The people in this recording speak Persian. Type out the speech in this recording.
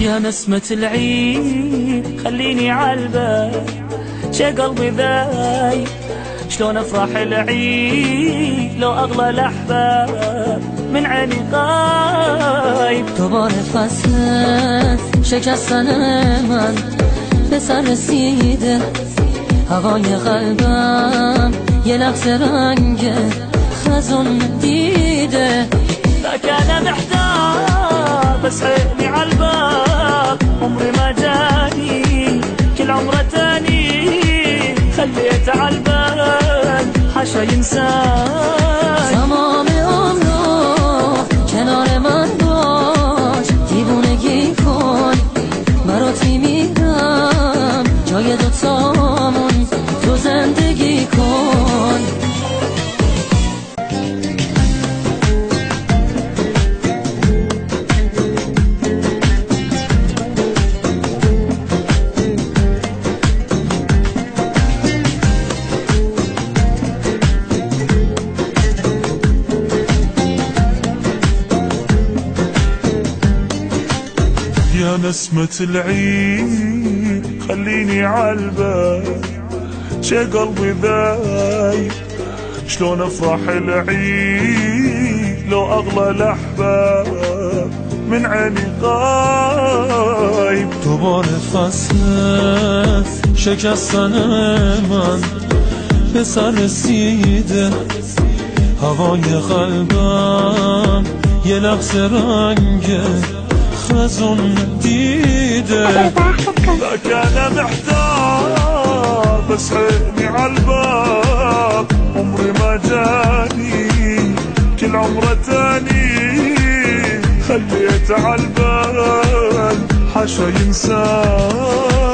يا نسمة العيد خليني عالبال، شي قلبي ذايب شلون افرح العيد لو اغلى الاحباب من عيني غايب. دوباره فصل شکستن من به سر رسیده، هوای قلبم یه لحظه رنگ خزون دیده. لك انا محتار بس عيني عالباب، عمري ما جاني كل عمره تاني خليته عالبال حاشا ينسان. تمام عمرو کنار من باش، دیوونگی کن براتی میرم، جای دوتامون تو زندگی کن. يا نسمة العيد خليني عالبال، شي قلبي ذايب شلون افرح العيد لو اغلى الاحباب من عيني غايب. دوباره فصل شکستن من به سر رسیده، هوای قلبم یه لحظه رنگ خزون دیده. لك انا محتار بس عيني عالباب، عمري ما جاني كل عمره تاني خليته عالبال حاشا ينسان.